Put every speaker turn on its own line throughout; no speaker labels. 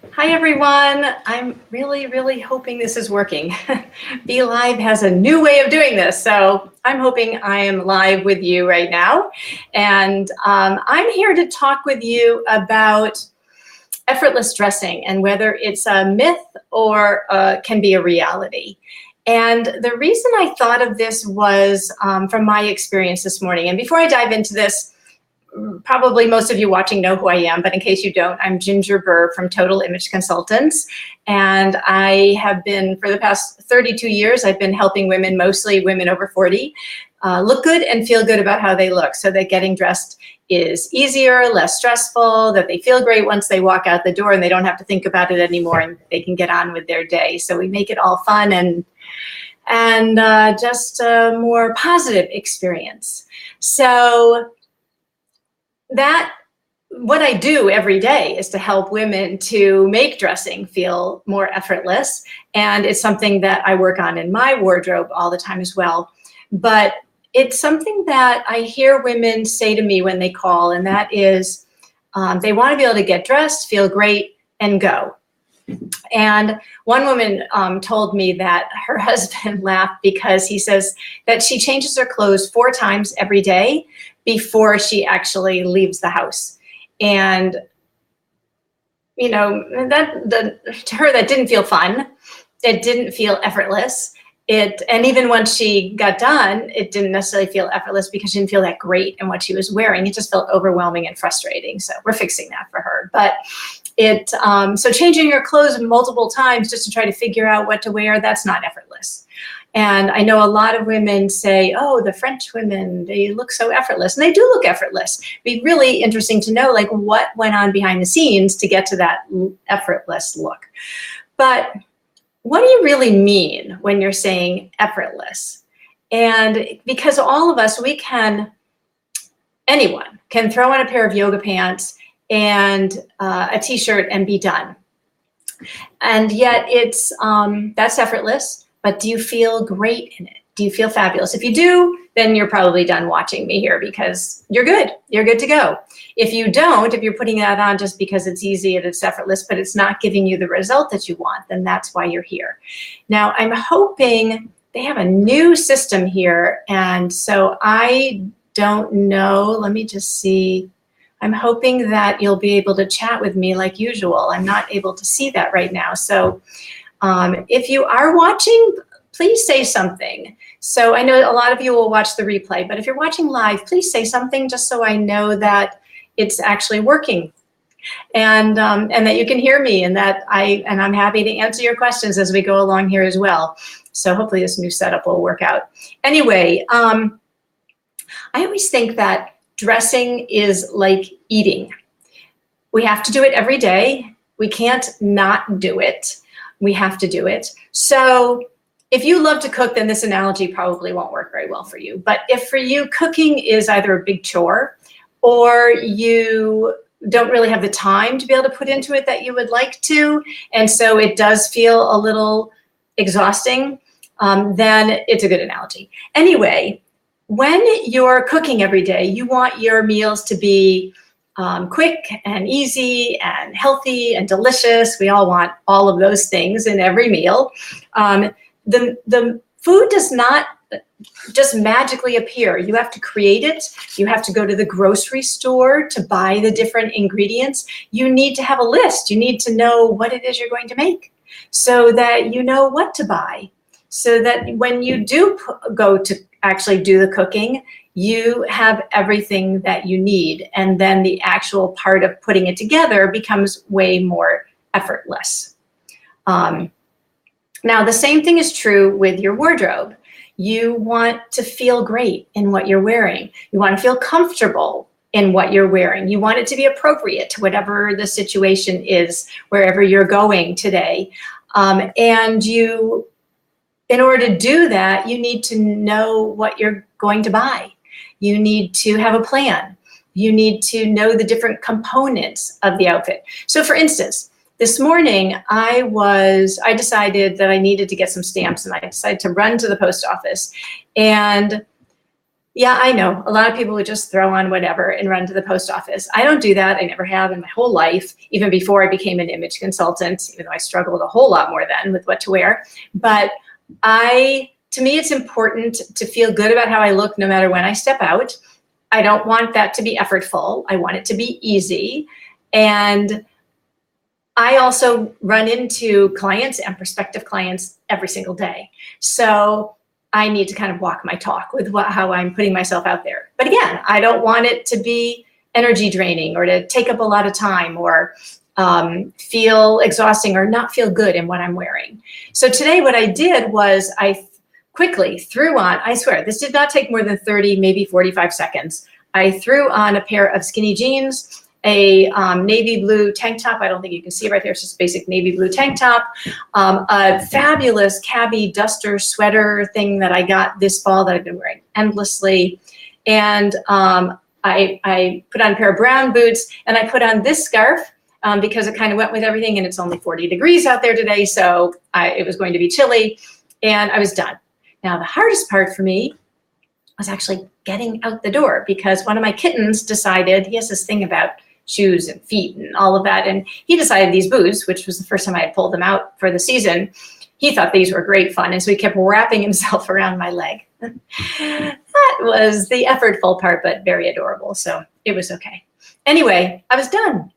Hi, everyone. I'm really hoping this is working. Be Live has a new way of doing this, so I'm hoping I am live with you right now. And I'm here to talk with you about effortless dressing and whether it's a myth or can be a reality. And the reason I thought of this was from my experience this morning. And before I dive into this, probably most of you watching know who I am, but in case you don't, I'm Ginger Burr from Total Image Consultants. And I have been, for the past 32 years, I've been helping women, mostly women over 40, look good and feel good about how they look so that getting dressed is easier, less stressful, that they feel great once they walk out the door and they don't have to think about it anymore and they can get on with their day. So we make it all fun and just a more positive experience. So that what I do every day is to help women to make dressing feel more effortless. And it's something that I work on in my wardrobe all the time as well. But it's something that I hear women say to me when they call, and that is they want to be able to get dressed, feel great, and go. And one woman told me that her husband laughed because he says that she changes her clothes 4 times every day before she actually leaves the house. And, you know, to her, that didn't feel fun. It didn't feel effortless. And even once she got done, it didn't necessarily feel effortless because she didn't feel that great in what she was wearing. It just felt overwhelming and frustrating. So we're fixing that for her. But so changing your clothes multiple times just to try to figure out what to wear, that's not effortless. And I know a lot of women say, oh, the French women, they look so effortless. And they do look effortless. It'd be really interesting to know, like, what went on behind the scenes to get to that effortless look. But what do you really mean when you're saying effortless? And because all of us, anyone can throw on a pair of yoga pants and a t-shirt and be done. And yet that's effortless. But do you feel great in it? Do you feel fabulous? If you do, then you're probably done watching me here because you're good. You're good to go. If you don't, if you're putting that on just because it's easy and it's effortless, but it's not giving you the result that you want, then that's why you're here. Now, I'm hoping they have a new system here. And so I don't know. Let me just see. I'm hoping that you'll be able to chat with me like usual. I'm not able to see that right now. So if you are watching, please say something. So I know a lot of you will watch the replay, but if you're watching live, please say something just so I know that it's actually working and that you can hear me and I'm happy to answer your questions as we go along here as well. So hopefully this new setup will work out. Anyway, I always think that dressing is like eating. We have to do it every day. We can't not do it. We have to do it. So if you love to cook, then this analogy probably won't work very well for you. But if for you, cooking is either a big chore or you don't really have the time to be able to put into it that you would like to, and so it does feel a little exhausting, then it's a good analogy. Anyway, when you're cooking every day, you want your meals to be quick and easy and healthy and delicious. We all want all of those things in every meal. The food does not just magically appear. You have to create it. You have to go to the grocery store to buy the different ingredients. You need to have a list. You need to know what it is you're going to make so that you know what to buy. So that when you do go to actually do the cooking, you have everything that you need. And then the actual part of putting it together becomes way more effortless. Now, the same thing is true with your wardrobe. You want to feel great in what you're wearing. You want to feel comfortable in what you're wearing. You want it to be appropriate to whatever the situation is, wherever you're going today. And in order to do that, you need to know what you're going to buy. You need to have a plan. You need to know the different components of the outfit. So for instance, this morning I decided that I decided to get some stamps, and I decided to run to the post office. And Yeah, I know. A lot of people would just throw on whatever and run to the post office. I don't do that. I never have in my whole life, even before I became an image consultant, even though I struggled a whole lot more then with what to wear. But to me, it's important to feel good about how I look no matter when I step out. I don't want that to be effortful. I want it to be easy. And I also run into clients and prospective clients every single day. So I need to kind of walk my talk with how I'm putting myself out there. But again, I don't want it to be energy draining or to take up a lot of time or feel exhausting or not feel good in what I'm wearing. So today what I did was I quickly threw on, I swear, this did not take more than 30, maybe 45 seconds. I threw on a pair of skinny jeans, a navy blue tank top. I don't think you can see it right there. It's just a basic navy blue tank top. A fabulous cabbie duster sweater thing that I got this fall that I've been wearing endlessly. And I put on a pair of brown boots, and I put on this scarf because it kind of went with everything, and it's only 40 degrees out there today, so it was going to be chilly, and I was done. Now, the hardest part for me was actually getting out the door, because one of my kittens decided, he has this thing about shoes and feet and all of that, and he decided these boots, which was the first time I had pulled them out for the season, he thought these were great fun, and so he kept wrapping himself around my leg. That was the effortful part, but very adorable, so it was okay. Anyway, I was done.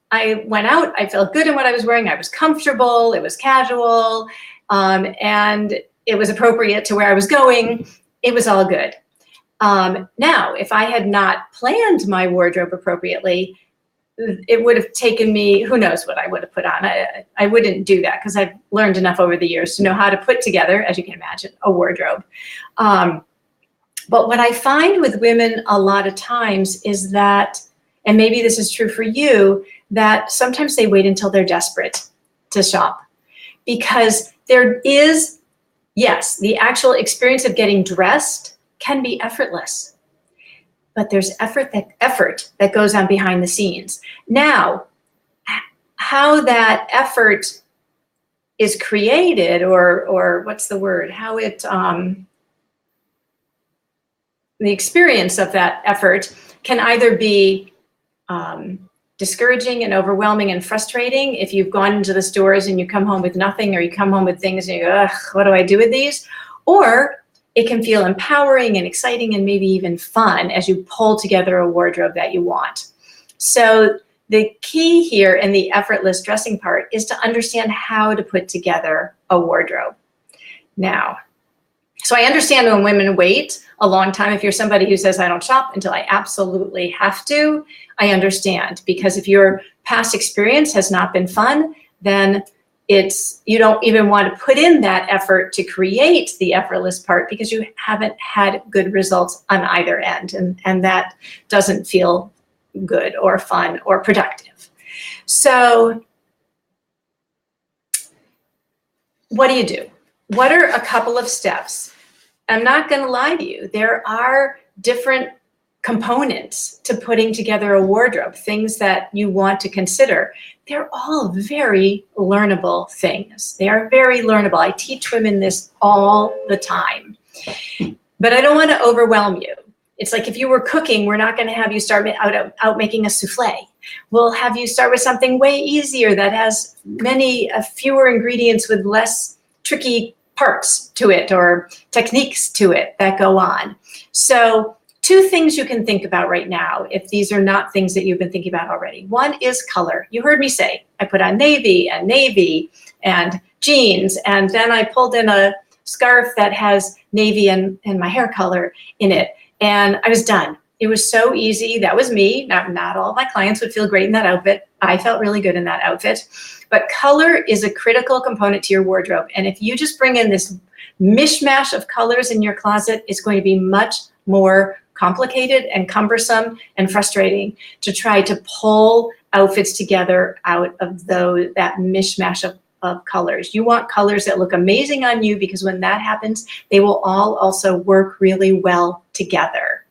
I went out, I felt good in what I was wearing, I was comfortable, it was casual, and it was appropriate to where I was going. It was all good. Now, if I had not planned my wardrobe appropriately, it would have taken me, who knows what I would have put on. I wouldn't do that, because I've learned enough over the years to know how to put together, as you can imagine, a wardrobe. But what I find with women a lot of times is that, and maybe this is true for you, that sometimes they wait until they're desperate to shop, because there is, yes, the actual experience of getting dressed can be effortless, but there's effort that goes on behind the scenes. Now, how that effort is created, or what's the word, how it, the experience of that effort can either be discouraging and overwhelming and frustrating if you've gone into the stores and you come home with nothing, or you come home with things and you go, ugh, what do I do with these? Or it can feel empowering and exciting and maybe even fun as you pull together a wardrobe that you want. So the key here in the effortless dressing part is to understand how to put together a wardrobe. Now, so I understand when women wait a long time. If you're somebody who says, I don't shop until I absolutely have to, I understand, because if your past experience has not been fun, then you don't even want to put in that effort to create the effortless part, because you haven't had good results on either end, and that doesn't feel good or fun or productive. So what do? What are a couple of steps? I'm not going to lie to you. There are different components to putting together a wardrobe, things that you want to consider. They're all very learnable things. They are very learnable. I teach women this all the time. But I don't want to overwhelm you. It's like if you were cooking, we're not going to have you start out making a souffle. We'll have you start with something way easier that has fewer ingredients with less tricky parts to it or techniques to it that go on. So 2 things you can think about right now, if these are not things that you've been thinking about already. One is color. You heard me say, I put on navy and jeans, and then I pulled in a scarf that has navy and my hair color in it, and I was done. It was so easy. That was me. Not all of my clients would feel great in that outfit. I felt really good in that outfit. But color is a critical component to your wardrobe. And if you just bring in this mishmash of colors in your closet, it's going to be much more complicated and cumbersome and frustrating to try to pull outfits together out of that mishmash of colors. You want colors that look amazing on you, because when that happens, they will all also work really well together.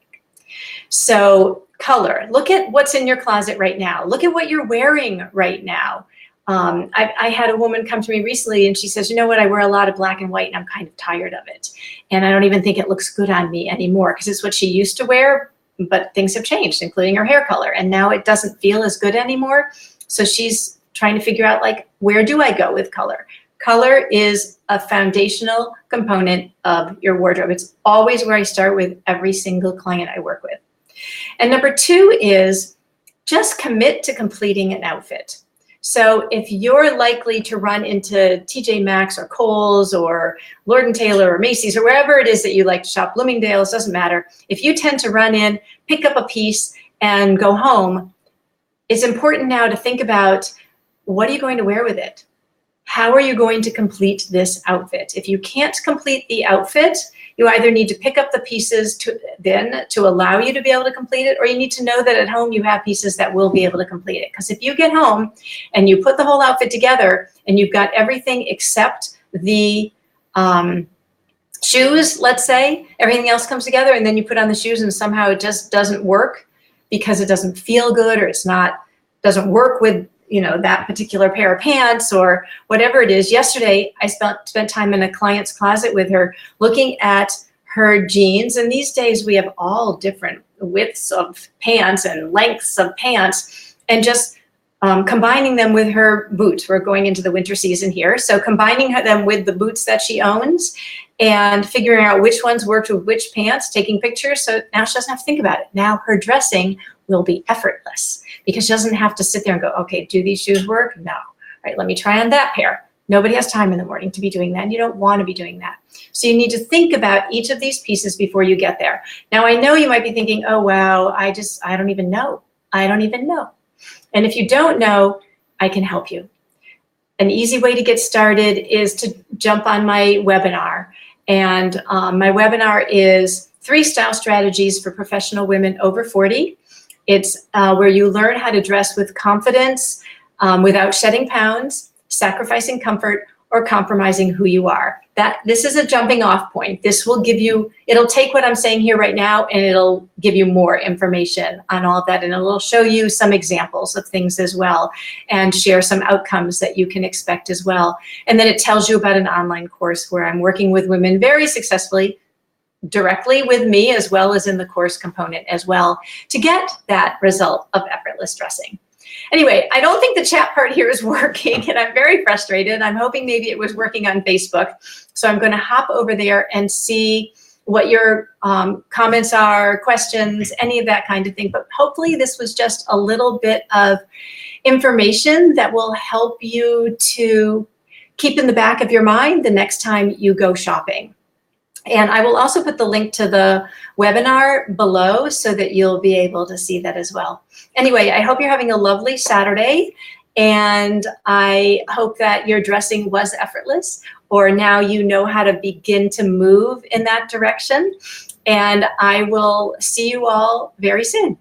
So color, look at what's in your closet right now. Look at what you're wearing right now. I had a woman come to me recently and she says, you know what, I wear a lot of black and white and I'm kind of tired of it. And I don't even think it looks good on me anymore because it's what she used to wear, but things have changed, including her hair color. And now it doesn't feel as good anymore. So she's trying to figure out, like, where do I go with color? Color is a foundational component of your wardrobe. It's always where I start with every single client I work with. And number two is just commit to completing an outfit. So if you're likely to run into TJ Maxx or Kohl's or Lord & Taylor or Macy's or wherever it is that you like to shop, Bloomingdale's, doesn't matter. If you tend to run in, pick up a piece and go home, it's important now to think about, what are you going to wear with it? How are you going to complete this outfit? If you can't complete the outfit, you either need to pick up the pieces to allow you to be able to complete it, or you need to know that at home you have pieces that will be able to complete it. Because if you get home and you put the whole outfit together and you've got everything except the shoes, let's say, everything else comes together, and then you put on the shoes and somehow it just doesn't work because it doesn't feel good, or doesn't work with that particular pair of pants or whatever it is. Yesterday, I spent time in a client's closet with her looking at her jeans. And these days we have all different widths of pants and lengths of pants, and just combining them with her boots. We're going into the winter season here. So combining them with the boots that she owns and figuring out which ones worked with which pants, taking pictures. So now she doesn't have to think about it. Now her dressing will be effortless because she doesn't have to sit there and go, okay, do these shoes work? No. All right, let me try on that pair. Nobody has time in the morning to be doing that, and you don't want to be doing that. So you need to think about each of these pieces before you get there. Now, I know you might be thinking, oh, wow, I don't even know. I don't even know. And if you don't know, I can help you. An easy way to get started is to jump on my webinar. And my webinar is 3 style strategies for professional women over 40. It's where you learn how to dress with confidence without shedding pounds, sacrificing comfort, or compromising who you are. This is a jumping off point. This will give you, it'll take what I'm saying here right now and it'll give you more information on all of that, and it'll show you some examples of things as well and share some outcomes that you can expect as well. And then it tells you about an online course where I'm working with women very successfully, directly with me, as well as in the course component as well, to get that result of effortless dressing. Anyway, I don't think the chat part here is working, and I'm very frustrated. I'm hoping maybe it was working on Facebook. So I'm going to hop over there and see what your comments are, questions, any of that kind of thing. But hopefully this was just a little bit of information that will help you to keep in the back of your mind the next time you go shopping. And I will also put the link to the webinar below so that you'll be able to see that as well. Anyway, I hope you're having a lovely Saturday, and I hope that your dressing was effortless, or now you know how to begin to move in that direction. And I will see you all very soon.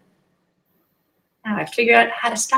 Now I've figured out how to stop.